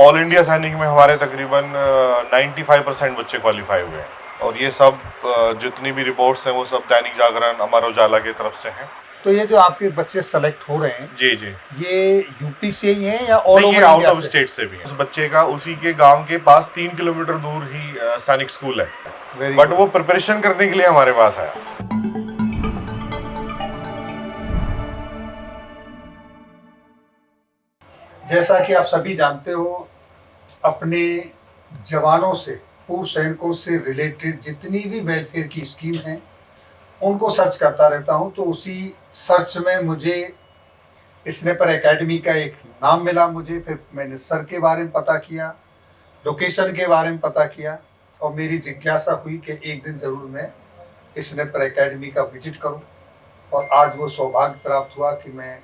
All India सैनिक में हमारे तकरीबन 95% बच्चे क्वालिफाई हुए हैं, और ये सब जितनी भी रिपोर्ट्स हैं वो सब दैनिक जागरण, अमर उजाला की तरफ से हैं। तो ये जो आपके बच्चे सेलेक्ट हो रहे हैं, जी जी, ये यूपी से ही हैं या ऑल नहीं, ये ओवर आउट इंडिया ऑफ से? स्टेट से भी है। उस बच्चे का उसी के गांव के पास 3 किलोमीटर दूर ही सैनिक स्कूल है, वेरी बट गुड। वो प्रिपरेशन करने के लिए हमारे पास आया। जैसा कि आप सभी जानते हो, अपने जवानों से, पूर्व सैनिकों से रिलेटेड जितनी भी वेलफेयर की स्कीम हैं उनको सर्च करता रहता हूं। तो उसी सर्च में मुझे स्नैपर एकेडमी का एक नाम मिला। मुझे फिर मैंने सर के बारे में पता किया, लोकेशन के बारे में पता किया, और मेरी जिज्ञासा हुई कि एक दिन ज़रूर मैं स्नैपर एकेडमी का विजिट करूं। और आज वो सौभाग्य प्राप्त हुआ कि मैं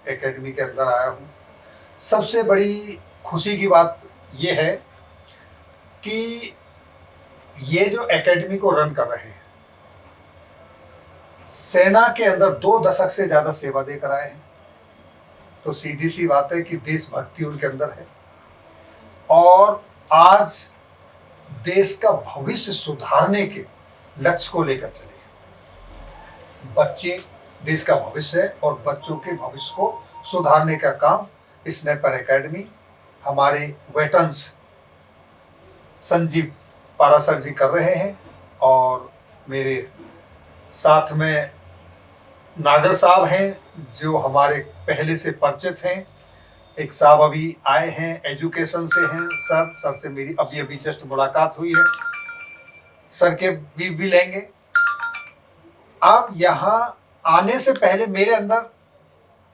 एकेडमी के अंदर आया हूं। सबसे बड़ी खुशी की बात ये है कि ये जो एकेडमी को रन कर रहे हैं, सेना के अंदर 2 दशक से ज़्यादा सेवा देकर आए हैं। तो सीधी सी बात है कि देशभक्ति उनके अंदर है, और आज देश का भविष्य सुधारने के लक्ष्य को लेकर चले। बच्चे देश का भविष्य है, और बच्चों के भविष्य को सुधारने का काम स्नैपर एकेडमी, हमारे वेटरन्स संजीव पारासर जी कर रहे हैं। और मेरे साथ में नागर साहब हैं जो हमारे पहले से परिचित हैं। एक साहब अभी आए हैं, एजुकेशन से हैं। सर से मेरी अभी अभी जस्ट मुलाकात हुई है। सर के भी लेंगे। अब यहाँ आने से पहले मेरे अंदर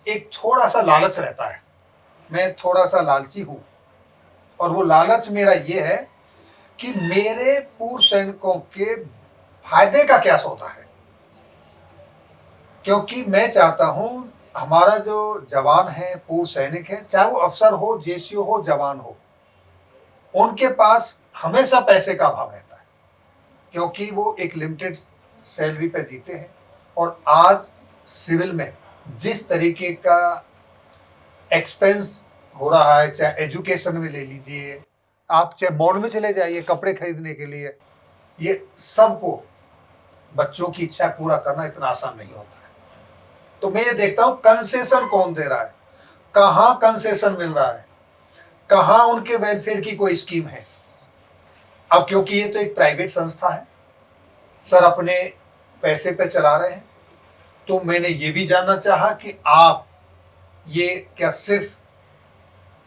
एक थोड़ा सा लालच रहता है। मैं थोड़ा सा लालची हूँ, और वो लालच मेरा ये है कि मेरे पूर्व सैनिकों के फायदे का क्या सौदा है। क्योंकि मैं चाहता हूं हमारा जो जवान है, पूर्व सैनिक है, चाहे वो अफसर हो, जेसीओ हो, जवान हो, उनके पास हमेशा पैसे का अभाव रहता है, क्योंकि वो एक लिमिटेड सैलरी पे जीते हैं। और आज सिविल में जिस तरीके का एक्सपेंस हो रहा है, चाहे एजुकेशन में ले लीजिए, आप चाहे मॉल में चले जाइए कपड़े खरीदने के लिए, ये सबको बच्चों की इच्छा पूरा करना इतना आसान नहीं होता है। तो मैं ये देखता हूं कंसेशन कौन दे रहा है, कहां कंसेशन मिल रहा है, कहां उनके वेलफेयर की कोई स्कीम है। अब क्योंकि ये तो एक प्राइवेट संस्था है, सर अपने पैसे पे चला रहे हैं, तो मैंने ये भी जानना चाहा कि आप ये क्या सिर्फ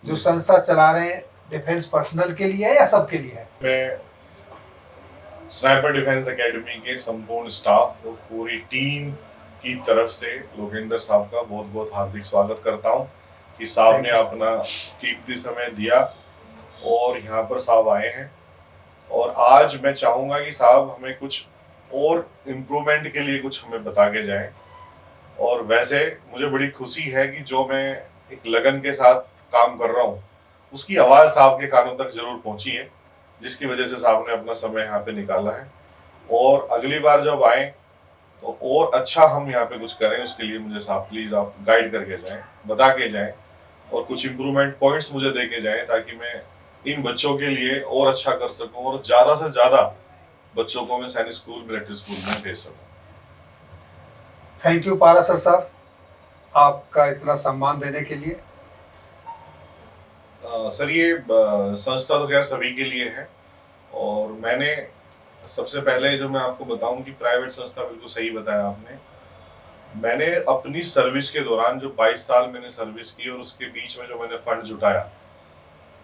जो संस्था चला रहे हैं डिफेंस पर्सनल के लिए है या सबके लिए है? मैं स्नाइपर डिफेंस एकेडमी के संपूर्ण स्टाफ और पूरी टीम की तरफ से लोकेंद्र साहब का बहुत बहुत हार्दिक स्वागत करता हूं कि साहब ने अपना कीमती समय दिया और यहाँ पर साहब आए हैं। और आज मैं चाहूँगा कि साहब हमें कुछ और इम्प्रूवमेंट के लिए कुछ हमें बता के जाएं। और वैसे मुझे बड़ी खुशी है कि जो मैं एक लगन के साथ काम कर रहा हूँ उसकी आवाज़ साहब के कानों तक जरूर पहुँची है, जिसकी वजह से साहब ने अपना समय यहाँ पे निकाला है। और अगली बार जब आए तो और अच्छा हम यहाँ पे कुछ करें, उसके लिए मुझे साहब प्लीज़ आप गाइड करके जाएं, बता के जाएं, और कुछ इम्प्रूवमेंट पॉइंट्स मुझे दे के जाएं, ताकि मैं इन बच्चों के लिए और अच्छा कर सकूं और ज़्यादा से ज़्यादा बच्चों को मैं सैनिक स्कूल, मिलिट्री स्कूल में भेज सकूं। थैंक यू पारासर साहब, आपका इतना सम्मान देने के लिए। सर ये संस्था तो खैर सभी के लिए है, और मैंने सबसे पहले जो मैं आपको बताऊं कि प्राइवेट संस्था, बिल्कुल सही बताया आपने। मैंने अपनी सर्विस के दौरान जो 22 साल मैंने सर्विस की और उसके बीच में जो मैंने फंड जुटाया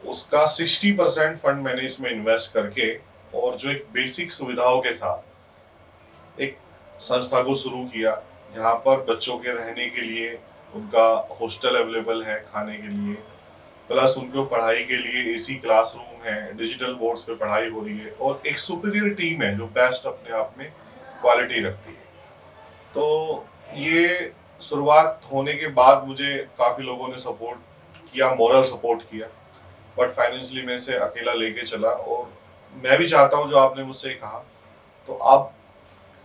उसका 60% फंड मैंने इसमें इन्वेस्ट करके, और जो एक बेसिक सुविधाओं के साथ एक संस्था को शुरू किया। यहाँ पर बच्चों के रहने के लिए उनका हॉस्टल अवेलेबल है, खाने के लिए, प्लस उनको पढ़ाई के लिए एसी क्लासरूम है, डिजिटल बोर्ड्स पे पढ़ाई हो रही है, और एक सुपीरियर टीम है जो बेस्ट अपने आप में क्वालिटी रखती है। तो ये शुरुआत होने के बाद मुझे काफ़ी लोगों ने सपोर्ट किया, मोरल सपोर्ट किया, बट फाइनेंशियली मैं इसे अकेला लेके चला। और मैं भी चाहता हूँ जो आपने मुझसे कहा, तो अब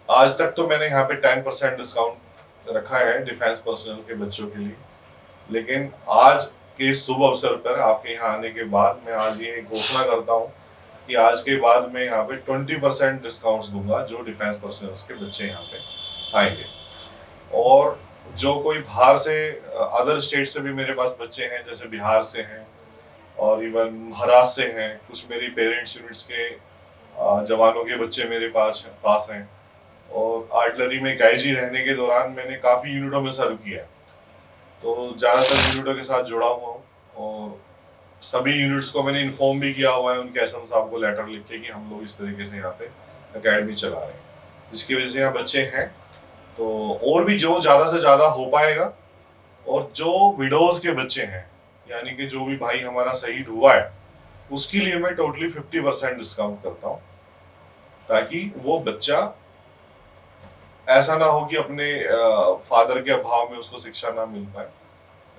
आज तक तो मैंने यहाँ पे 10% डिस्काउंट रखा है डिफेंस पर्सनल के बच्चों के लिए, लेकिन आज के इस शुभ अवसर पर आपके यहाँ आने के बाद मैं आज ये घोषणा करता हूँ कि आज के बाद मैं यहाँ पे 20% डिस्काउंट्स दूंगा जो डिफेंस पर्सनल के बच्चे यहाँ पे आएंगे। और जो कोई बाहर से अदर स्टेट से भी मेरे पास बच्चे हैं, जैसे बिहार से हैं और इवन महाराष्ट्र से हैं, कुछ मेरी पेरेंट्स यूनिट्स के जवानों के बच्चे मेरे पास हैं। और आर्टिलरी में एक आईजी रहने के दौरान मैंने काफ़ी यूनिटों में सर्व किया, तो ज़्यादातर यूनिटों के साथ जुड़ा हुआ हूँ। और सभी यूनिट्स को मैंने इन्फॉर्म भी किया हुआ है उनके एसएम साहब को लेटर लिख के कि हम लोग इस तरीके से यहाँ पे एकेडमी चला रहे हैं, जिसकी वजह से यहाँ बच्चे हैं। तो और भी जो ज़्यादा से ज़्यादा हो पाएगा, और जो विडोज के बच्चे हैं, यानी कि जो भी भाई हमारा शहीद हुआ है, उसके लिए मैं टोटली 50% डिस्काउंट करता हूँ, ताकि वो बच्चा ऐसा ना हो कि अपने फादर के अभाव में उसको शिक्षा ना मिल पाए।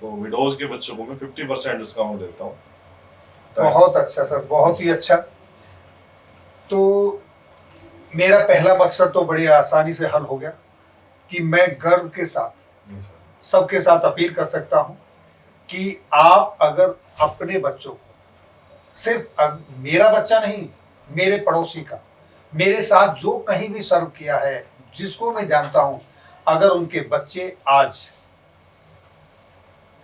तो विडोज के बच्चों को मैं 50% डिस्काउंट देता हूँ। बहुत अच्छा सर, बहुत ही अच्छा। तो मेरा पहला मकसद तो बड़ी आसानी से हल हो गया कि मैं गर्व के साथ सबके साथ अपील कर सकता हूं कि आप अगर अपने बच्चों को, सिर्फ मेरा बच्चा नहीं, मेरे पड़ोसी का, मेरे साथ जो कहीं भी सर्व किया है, जिसको मैं जानता हूं, अगर उनके बच्चे आज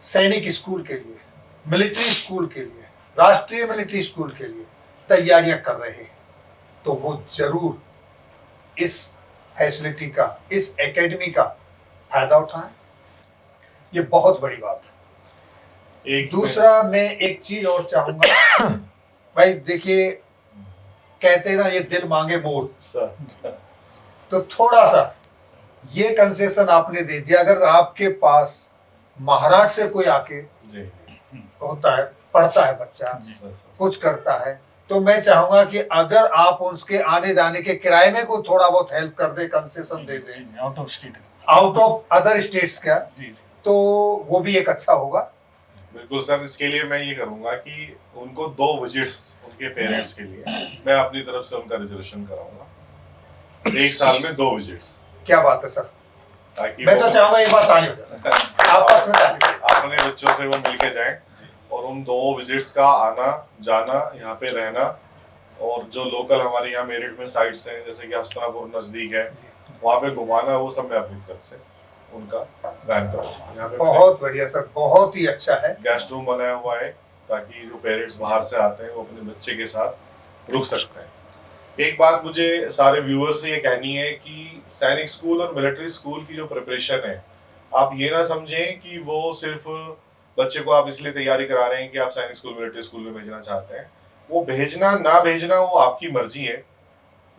सैनिक स्कूल के लिए, मिलिट्री स्कूल के लिए, राष्ट्रीय मिलिट्री स्कूल के लिए तैयारियां कर रहे हैं, तो वो जरूर इस फैसिलिटी का, इस एकेडमी का फायदा उठाएं। ये बहुत बड़ी बात है। एक दूसरा, मैं एक चीज और चाहूंगा भाई, देखिए कहते हैं ना, ये दिल मांगे मोर, तो थोड़ा सा ये कंसेशन आपने दे दिया। अगर आपके पास महाराष्ट्र से कोई आके होता है, पढ़ता है बच्चा, कुछ करता है, तो मैं चाहूंगा कि अगर आप उसके आने जाने के किराए में कोई थोड़ा बहुत हेल्प कर दे, कंसेशन दे दे, out of state, out of other states का, तो वो भी एक अच्छा होगा। बिल्कुल सर, इसके लिए मैं ये करूंगा कि उनको 2 विजिट्स उनके पेरेंट्स के लिए मैं अपनी तरफ से उनका रिजर्वेशन कराऊंगा, 1 साल में 2 विजिट्स। क्या बात है सर, ताकि मैं तो चाहूंगा एक बार ताली हो जाए आपस में, अपने बच्चों से वो मिलके जाएं, और उन 2 विजिट्स का आना जाना, यहाँ पे रहना, और जो लोकल हमारे यहाँ मेरठ में साइट्स हैं, जैसे कि हस्तिनापुर नजदीक है, वहाँ पे घुमाना, वो सब मैं अपनी तरफ से उनका वहन करूँगा। यहाँ पे बहुत बढ़िया सर, बहुत ही अच्छा है। गेस्ट रूम बनाया हुआ है, ताकि जो पेरेंट्स बाहर से आते हैं वो अपने बच्चे के साथ रुक सकते हैं। एक बात मुझे सारे व्यूअर्स से ये कहनी है कि सैनिक स्कूल और मिलिट्री स्कूल की जो प्रिपरेशन है, आप ये ना समझें कि वो सिर्फ बच्चे को आप इसलिए तैयारी करा रहे हैं कि आप सैनिक स्कूल मिलिट्री स्कूल में भेजना चाहते हैं। वो भेजना ना भेजना वो आपकी मर्जी है,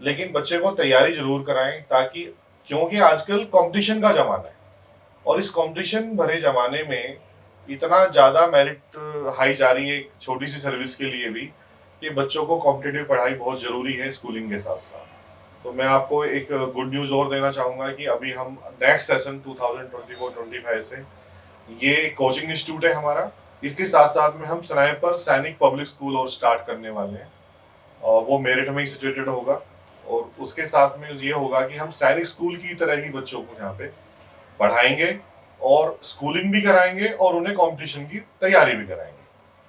लेकिन बच्चे को तैयारी जरूर कराएं, ताकि, क्योंकि आजकल कंपटीशन का जमाना है, और इस कंपटीशन भरे जमाने में इतना ज़्यादा मेरिट हाई जा रही है एक छोटी सी सर्विस के लिए भी, कि बच्चों को कॉम्पिटिटिव पढ़ाई बहुत ज़रूरी है स्कूलिंग के साथ साथ। तो मैं आपको एक गुड न्यूज़ और देना चाहूँगा कि अभी हम नेक्स्ट सेशन 2024-25 से, ये कोचिंग इंस्टीट्यूट है हमारा, इसके साथ साथ में हम स्नाइपर सैनिक पब्लिक स्कूल और स्टार्ट करने वाले हैं, और वो मेरिट में ही सिचुएटेड होगा। और उसके साथ में ये होगा कि हम सैनिक स्कूल की तरह ही बच्चों को यहाँ पे पढ़ाएंगे, और स्कूलिंग भी कराएंगे, और उन्हें कंपटीशन की तैयारी भी कराएंगे,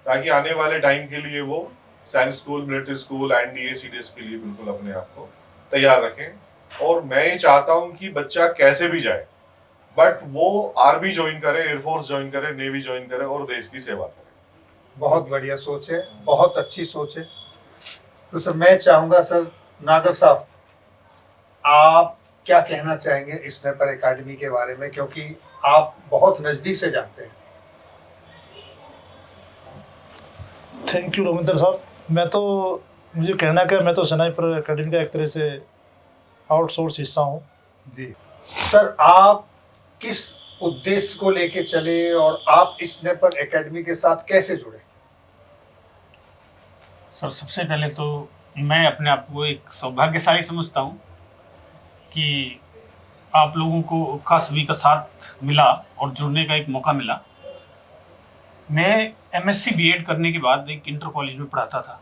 ताकि आने वाले टाइम के लिए वो सैनिक school, military school, NDA, CDS के लिए बिल्कुल अपने आप को तैयार रखें। और मैं ये चाहता हूँ कि बच्चा कैसे भी जाए, बट वो आर्मी ज्वाइन करे, एयरफोर्स ज्वाइन करे, नेवी ज्वाइन करे, और देश की सेवा करे। बहुत बढ़िया सोच है, बहुत अच्छी सोच है। तो सर मैं चाहूंगा, सर नागर साहब, आप क्या कहना चाहेंगे स्नाइपर एकेडमी के बारे में, क्योंकि आप बहुत नजदीक से जानते हैं। थैंक यू रविंद्र साहब। मुझे कहना क्या, मैं तो स्नाइपर एकेडमी का एक तरह से आउटसोर्स हिस्सा हूँ जी। सर आप किस उद्देश्य को लेके चले, और आप स्नाइपर एकेडमी के साथ कैसे जुड़े? सर सबसे पहले तो मैं अपने आप को एक सौभाग्यशाली समझता हूँ कि आप लोगों को का सभी का साथ मिला और जुड़ने का एक मौका मिला। मैं एमएससी बीएड करने के बाद एक इंटर कॉलेज में पढ़ाता था।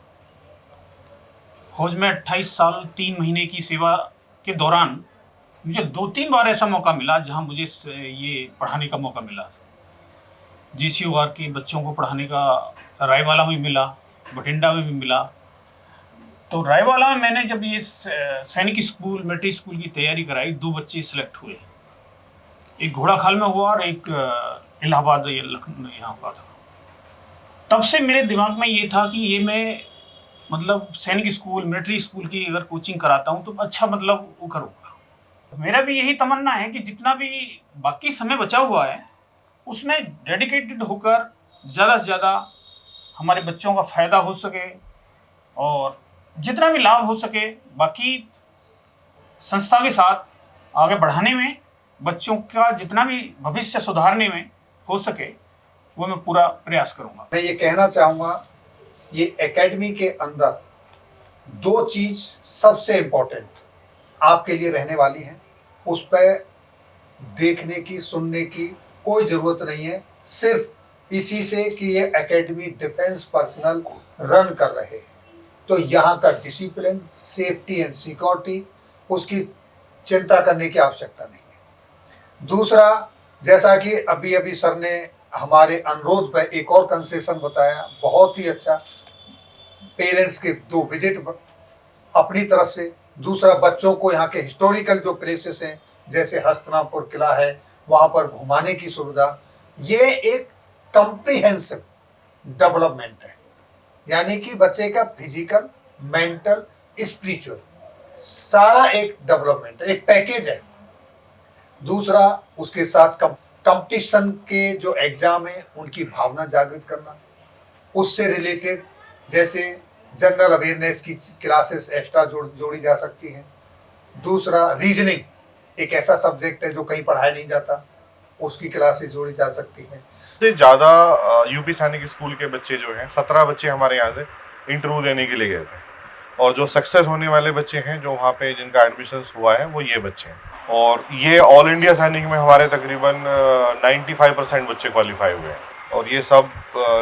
फौज में 28 साल 3 महीने की सेवा के दौरान मुझे 2-3 बार ऐसा मौका मिला जहां मुझे ये पढ़ाने का मौका मिला। GCOR के बच्चों को पढ़ाने का रायवाला में मिला, बठिंडा में भी मिला। तो रायवाला में मैंने जब ये सैनिक स्कूल मिलिट्री स्कूल की तैयारी कराई, 2 बच्चे सिलेक्ट हुए, एक घोड़ाखाल में हुआ और एक इलाहाबाद या लखनऊ में यहाँ हुआ था। तब से मेरे दिमाग में ये था कि ये मैं मतलब सैनिक स्कूल मिलिट्री स्कूल की अगर कोचिंग कराता हूँ तो अच्छा मतलब वो करूँगा। मेरा भी यही तमन्ना है कि जितना भी बाकी समय बचा हुआ है उसमें डेडिकेटेड होकर ज़्यादा से ज़्यादा हमारे बच्चों का फ़ायदा हो सके और जितना भी लाभ हो सके बाकी संस्था के साथ आगे बढ़ाने में, बच्चों का जितना भी भविष्य सुधारने में हो सके वो मैं पूरा प्रयास करूँगा। मैं ये कहना चाहूँगा, ये एकेडमी के अंदर 2 चीज़ सबसे इम्पोर्टेंट आपके लिए रहने वाली हैं। उस पर देखने की, सुनने की कोई ज़रूरत नहीं है। सिर्फ इसी से कि ये एकेडमी डिफेंस पर्सनल रन कर रहे हैं, तो यहाँ का डिसिप्लिन, सेफ्टी एंड सिक्योरिटी, उसकी चिंता करने की आवश्यकता नहीं है। दूसरा, जैसा कि अभी अभी सर ने हमारे अनुरोध पर एक और कंसेशन बताया, बहुत ही अच्छा। पेरेंट्स के 2 विजिट अपनी तरफ से, दूसरा बच्चों को यहाँ के हिस्टोरिकल जो प्लेसेस हैं जैसे हस्तिनापुर किला है, वहाँ पर घुमाने की सुविधा। ये एक कम्प्रिहेंसिव डेवलपमेंट है, यानी कि बच्चे का फिजिकल, मेंटल, स्पिरिचुअल सारा एक डेवलपमेंट है, एक पैकेज है। दूसरा, उसके साथ कंपटीशन के जो एग्जाम है उनकी भावना जागृत करना, उससे रिलेटेड जैसे जनरल अवेयरनेस की क्लासेस एक्स्ट्रा जोड़ी जा सकती हैं। दूसरा, रीजनिंग एक ऐसा सब्जेक्ट है जो कहीं पढ़ाया नहीं जाता, उसकी क्लासेस जोड़ी जा सकती हैं। से ज़्यादा यूपी सैनिक स्कूल के बच्चे जो हैं, 17 बच्चे हमारे यहाँ से इंटरव्यू देने के लिए गए थे, और जो सक्सेस होने वाले बच्चे हैं जो वहाँ पे जिनका एडमिशन हुआ है वो ये बच्चे हैं। और ये ऑल इंडिया सैनिक में हमारे तकरीबन 95% बच्चे क्वालिफाई हुए हैं। और ये सब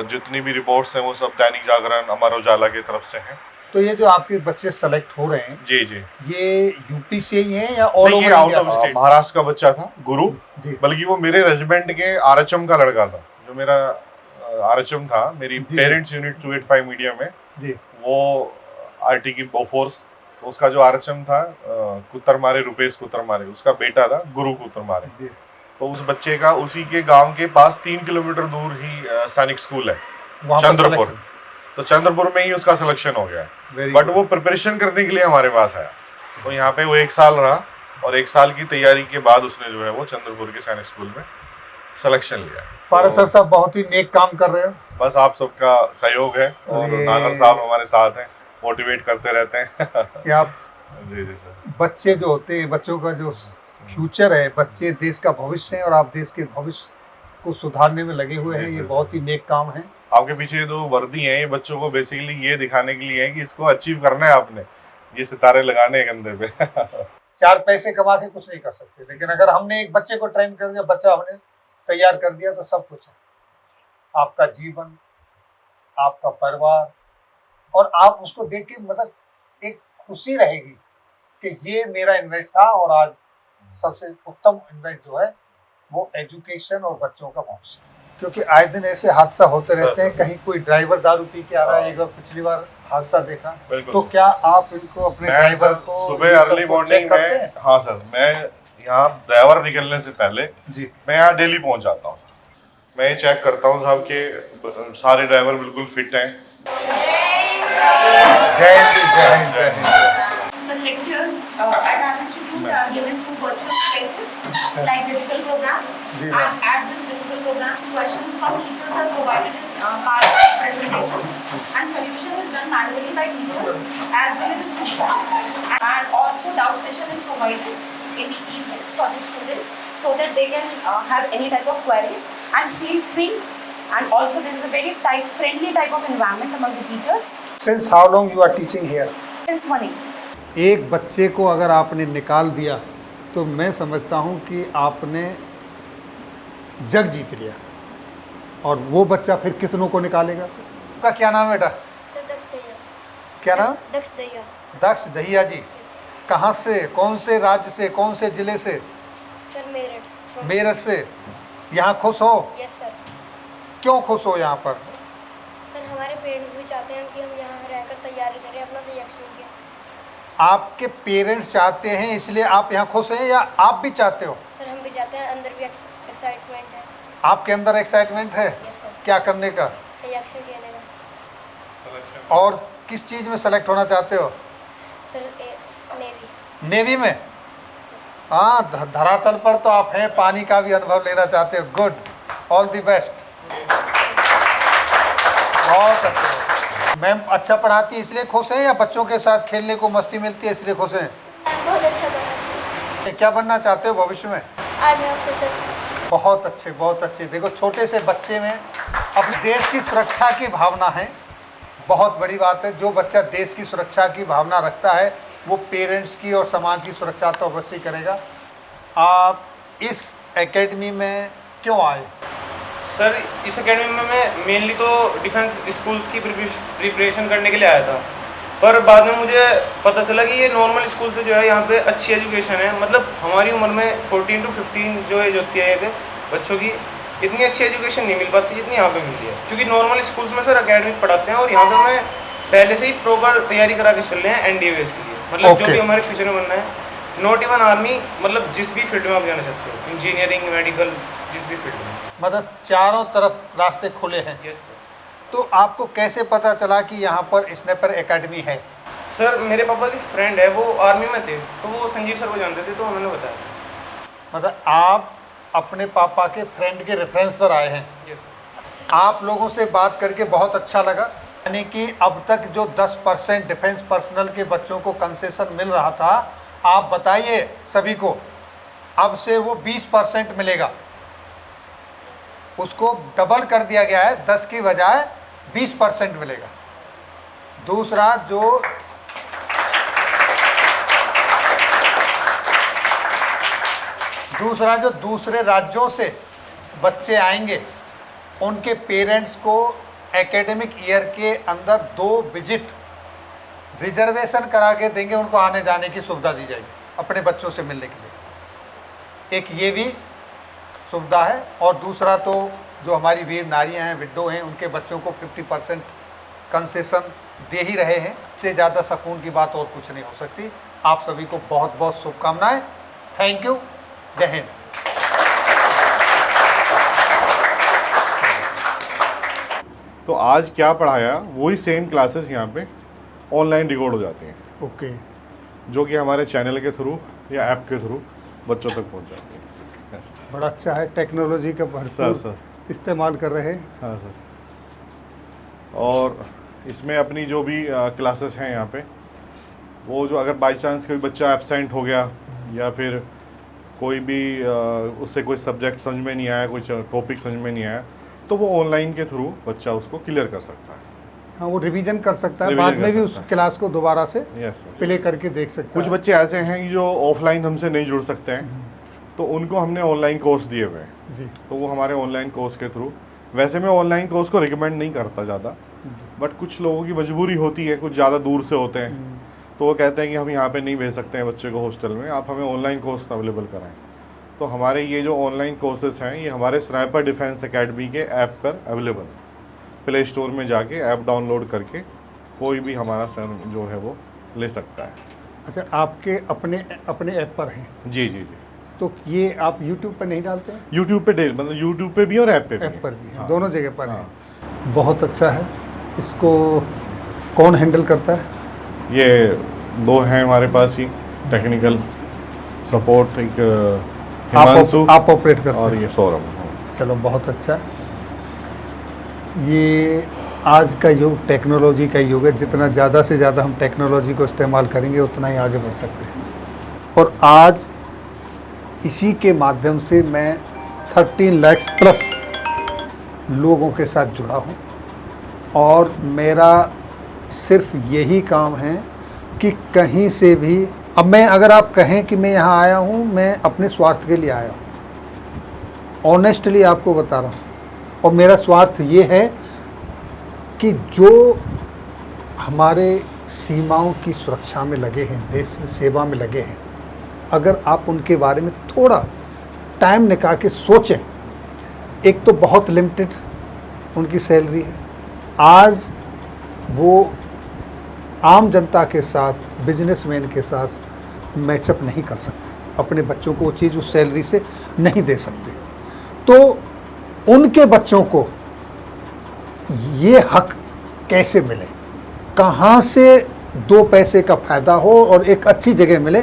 जितनी भी रिपोर्ट्स हैं वो सब दैनिक जागरण, अमर उजाला की तरफ से हैं। तो ये जो आपके बच्चे सेलेक्ट हो रहे हैं, जी जी, ये यूपी से ही हैं या ऑल नहीं, ये over out India? Of state. Maharashtra का बच्चा था गुरु, जी बल्कि वो मेरे रेजिमेंट के आरएचएम का लड़का था। जो मेरा आरएचएम था मेरी जी। पेरेंट्स यूनिट 285 मीडियम में, जी वो आरटी की बोफोर्स, तो उसका जो आरएचएम था कुतरमारे, रुपेश कुतरमारे, उसका बेटा था गुरु कुतरमारे। जी। तो उस बच्चे का उसी के गांव के पास 3 किलोमीटर दूर ही सैनिक स्कूल है, वहाँ पर चंद्रपुर। selection। तो चंद्रपुर में ही उसका सिलेक्शन हो गया। Very but good। वो प्रिपरेशन करने के लिए हमारे पास आया, तो यहाँ पे वो 1 साल रहा, और 1 साल की तैयारी के बाद उसने जो है वो चंद्रपुर के सैनिक स्कूल में सिलेक्शन लिया। पारसर साहब बहुत ही नेक काम कर रहे हो। बस आप सबका सहयोग है, और नागर साहब हमारे साथ हैं, मोटिवेट करते रहते हैं कि आप जी जी सर। बच्चे जो होते हैं, बच्चों का जो फ्यूचर है, बच्चे देश का भविष्य हैं, और आप देश के भविष्य को सुधारने में लगे हुए हैं। ये बहुत ही नेक काम है। आपके पीछे जो वर्दी है, ये बच्चों को बेसिकली ये दिखाने के लिए है कि इसको अचीव करना है आपने, ये सितारे लगाने हैं कंधे पे 4 पैसे कमा के कुछ नहीं कर सकते, लेकिन अगर हमने एक बच्चे को ट्रेन कर दिया, बच्चा हमने तैयार कर दिया, तो सब कुछ है। आपका जीवन, आपका परिवार, और आप उसको देख के मतलब एक खुशी रहेगी कि ये मेरा इन्वेस्ट था, और आज सबसे उत्तम इन्वेस्ट जो है वो एजुकेशन और बच्चों का भविष्य। क्योंकि आए दिन ऐसे हादसा होते रहते हैं, कहीं कोई ड्राइवर दारू पी के आ रहा है। एक बार पिछली बार हादसा देखा, तो क्या आप इनको अपने ड्राइवर को सुबह अर्ली मॉर्निंग में, हाँ सर, मैं यहाँ ड्राइवर निकलने से पहले जी मैं यहाँ डेली पहुँच जाता हूँ। मैं ये चेक करता हूँ साहब कि सारे ड्राइवर बिल्कुल फिट हैं। जय हिंद, जय हिंद, जय Hind. Some lectures at our institute are given through virtual spaces like digital program. And at this digital program, questions from teachers are provided in part of presentations, and solution is done manually by teachers as well as the students. And also doubt session is provided in the evening for the students so that they can have any type of queries and feel free. And also there is a very friendly type of environment among the teachers. Since how long you are teaching here? Since 1 year. एक बच्चे को अगर आपने निकाल दिया तो मैं समझता हूँ कि आपने जग जीत लिया, और वो बच्चा फिर कितनों को निकालेगा। आपका क्या नाम है बेटा? क्या नाम? दक्ष दहिया। दक्ष दहिया जी, कहाँ से, कौन से राज्य से, कौन से जिले से? सर मेरठ। मेरठ से। यहाँ खुश हो? Yes sir. क्यों खुश हो यहाँ पर? सर हमारे पेरेंट्स भी चाहते हैं कि हम यहाँ रहकर तैयारी करें, अपना सिलेक्शन किया। आपके पेरेंट्स चाहते हैं इसलिए आप यहाँ खुश हैं, या आप भी चाहते हो? सर हम भी चाहते हैं, अंदर भी एक्साइटमेंट है। आपके अंदर एक्साइटमेंट है यस सर, क्या करने का? सिलेक्शन लेने का। और किस चीज़ में सेलेक्ट होना चाहते हो? Sir navy. नेवी में? हाँ, धरातल पर तो आप हैं, पानी का भी अनुभव लेना चाहते हो। Good, all the best. बहुत अच्छा। मैम अच्छा पढ़ाती है इसलिए खुश हैं, या बच्चों के साथ खेलने को मस्ती मिलती है इसलिए खुश हैं? बहुत अच्छा पढ़ा। क्या बनना चाहते हो भविष्य में? Army officer. बहुत अच्छे, बहुत अच्छे। देखो छोटे से बच्चे में अपने देश की सुरक्षा की भावना है, बहुत बड़ी बात है। जो बच्चा देश की सुरक्षा की भावना रखता है वो पेरेंट्स की और समाज की सुरक्षा तो अवश्य करेगा। आप इस एकेडमी में क्यों आए? सर इस एकेडमी में मैं मेनली तो डिफेंस स्कूल्स की प्रिपरेशन करने के लिए आया था, पर बाद में मुझे पता चला कि ये नॉर्मल स्कूल से जो है यहाँ पे अच्छी एजुकेशन है। मतलब हमारी उम्र में 14 to 15 जो एज होती है ये बच्चों की, इतनी अच्छी एजुकेशन नहीं मिल पाती जितनी यहाँ पे मिलती है, क्योंकि नॉर्मल स्कूल्स में सर अकेडमिक पढ़ाते हैं और यहाँ पे मैं पहले से ही प्रॉपर तैयारी करा के चल रहे हैं NDA के लिए। मतलब जो भी हमारे फ्यूचर में बनना है, नॉट इवन आर्मी, मतलब जिस भी फील्ड में आप जाना चाहते हो, इंजीनियरिंग, मेडिकल, जिस भी फील्ड में। मतलब चारों तरफ रास्ते खुले हैं। Yes sir. तो आपको कैसे पता चला कि यहाँ पर स्नाइपर एकेडमी है? सर मेरे पापा की फ्रेंड है, वो आर्मी में थे, तो वो संजीव सर को जानते थे, तो उन्होंने बताया। मतलब आप अपने पापा के फ्रेंड के रेफरेंस पर आए हैं। Yes sir. आप लोगों से बात करके बहुत अच्छा लगा। यानी कि अब तक जो 10% डिफेंस पर्सनल के बच्चों को कंसेशन मिल रहा था, आप बताइए सभी को, अब से वो 20% मिलेगा। उसको डबल कर दिया गया है, 10 की बजाय 20% मिलेगा। दूसरा जो दूसरे राज्यों से बच्चे आएंगे, उनके पेरेंट्स को एकेडमिक ईयर के अंदर 2 विजिट रिजर्वेशन करा के देंगे, उनको आने जाने की सुविधा दी जाएगी अपने बच्चों से मिलने के लिए। एक ये भी सुविधा है, और दूसरा तो जो हमारी वीर नारियां हैं, विडो हैं, उनके बच्चों को 50% कंसेशन दे ही रहे हैं। इससे ज़्यादा सुकून की बात और कुछ नहीं हो सकती। आप सभी को बहुत बहुत शुभकामनाएं। Thank you. जय हिंद। तो आज क्या पढ़ाया वही सेम क्लासेस यहाँ पे ऑनलाइन रिकॉर्ड हो जाती हैं, ओके, जो कि हमारे चैनल के थ्रू या ऐप के थ्रू बच्चों तक पहुँच जाती हैं। बड़ा अच्छा है, टेक्नोलॉजी का भरपूर इस्तेमाल कर रहे हैं। हाँ सर। और इसमें अपनी जो भी क्लासेस हैं यहाँ पे, वो जो अगर बाई चांस कोई बच्चा एब्सेंट हो गया या फिर कोई भी उससे कोई सब्जेक्ट समझ में नहीं आया, कोई टॉपिक समझ में नहीं आया, तो वो ऑनलाइन के थ्रू बच्चा उसको क्लियर कर सकता है। हाँ, वो रिवीजन कर सकता है, रिवीजन बाद में कर भी उस सकता है। क्लास को दोबारा से यस सर। प्ले करके देख सकता कुछ है। बच्चे ऐसे हैं कि जो ऑफलाइन हमसे नहीं जुड़ सकते हैं, तो उनको हमने ऑनलाइन कोर्स दिए हुए हैं, जी, तो वो हमारे ऑनलाइन कोर्स के थ्रू। वैसे मैं ऑनलाइन कोर्स को रिकमेंड नहीं करता ज़्यादा, बट कुछ लोगों की मजबूरी होती है, कुछ ज़्यादा दूर से होते हैं, तो वो कहते हैं कि हम यहाँ पे नहीं भेज सकते हैं बच्चे को हॉस्टल में, आप हमें ऑनलाइन कोर्स अवेलेबल कराएं। तो हमारे ये जो ऑनलाइन कोर्सेज हैं, ये हमारे स्नाइपर डिफेंस एकेडमी के ऐप पर अवेलेबल, प्ले स्टोर में जाके ऐप डाउनलोड करके कोई भी हमारा सर जो है वो ले सकता है। अच्छा, आपके अपने ऐप पर हैं, जी जी जी। तो ये आप यूट्यूब पर नहीं डालते हैं? यूट्यूब पे मतलब यूट्यूब पे भी और ऐप पे भी ऐप है। पर भी है, हाँ। दोनों जगह पर हाँ। है। बहुत अच्छा है। इसको कौन हैंडल करता है? ये 2 हैं हमारे पास ही टेक्निकल सपोर्ट, एक हिमांशु आप ऑपरेट करते और हैं? ये सौरभ। चलो बहुत अच्छा। ये आज का युग टेक्नोलॉजी का युग है, जितना ज़्यादा से ज़्यादा हम टेक्नोलॉजी को इस्तेमाल करेंगे उतना ही आगे बढ़ सकते हैं। और आज इसी के माध्यम से मैं 13 लाख प्लस लोगों के साथ जुड़ा हूँ, और मेरा सिर्फ यही काम है कि कहीं से भी, अब मैं अगर आप कहें कि मैं यहाँ आया हूँ, मैं अपने स्वार्थ के लिए आया हूँ, ऑनेस्टली आपको बता रहा हूँ। और मेरा स्वार्थ ये है कि जो हमारे सीमाओं की सुरक्षा में लगे हैं, देश में सेवा में लगे हैं, अगर आप उनके बारे में थोड़ा टाइम निकाल के सोचें। एक तो बहुत लिमिटेड उनकी सैलरी है। आज वो आम जनता के साथ, बिजनेसमैन के साथ मैचअप नहीं कर सकते, अपने बच्चों को वो चीज़ उस सैलरी से नहीं दे सकते। तो उनके बच्चों को ये हक कैसे मिले, कहाँ से 2 पैसे का फ़ायदा हो और एक अच्छी जगह मिले,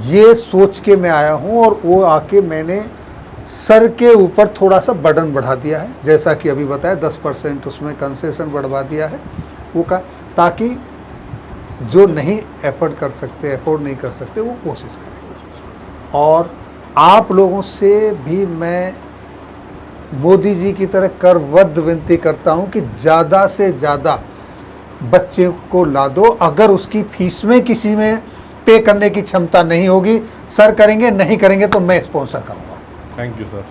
ये सोच के मैं आया हूँ। और वो आके मैंने सर के ऊपर थोड़ा सा बर्डन बढ़ा दिया है, जैसा कि अभी बताया 10% उसमें कंसेशन बढ़वा दिया है वो का, ताकि जो नहीं अफोर्ड नहीं कर सकते वो कोशिश करें। और आप लोगों से भी मैं मोदी जी की तरह करबद्ध विनती करता हूं कि ज़्यादा से ज़्यादा बच्चे को ला दो। अगर उसकी फीस में किसी में पे करने की क्षमता नहीं होगी, सर करेंगे, नहीं करेंगे तो मैं स्पॉन्सर करूंगा। Thank you sir.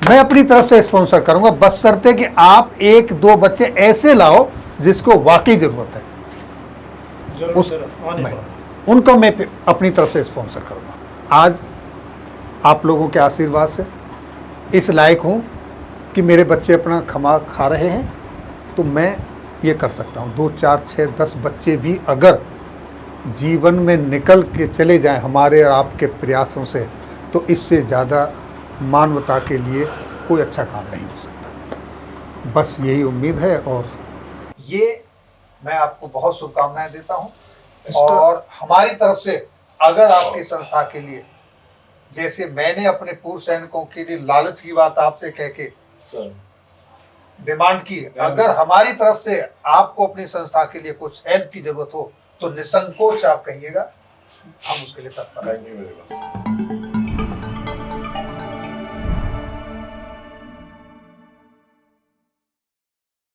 मैं अपनी तरफ से स्पॉन्सर करूंगा, बशर्ते कि आप 1-2 बच्चे ऐसे लाओ जिसको वाकई ज़रूरत है, उनको मैं फिर अपनी तरफ से स्पॉन्सर करूंगा। आज आप लोगों के आशीर्वाद से इस लायक हूं कि मेरे बच्चे अपना खा रहे हैं, तो मैं ये कर सकता हूं। 2, 4, 6, 10 बच्चे भी अगर जीवन में निकल के चले जाएं हमारे और आपके प्रयासों से, तो इससे ज़्यादा मानवता के लिए कोई अच्छा काम नहीं हो सकता। बस यही उम्मीद है, और ये मैं आपको बहुत शुभकामनाएं देता हूं। और हमारी तरफ से अगर आपकी संस्था के लिए, जैसे मैंने अपने पूर्व सैनिकों के लिए लालच की बात आपसे कह के डिमांड की, अगर हमारी तरफ से आपको अपनी संस्था के लिए कुछ हेल्प की जरूरत हो तो निसंकोच आप कहिएगा, हम उसके लिए तत्पर हैं। Thank you very much.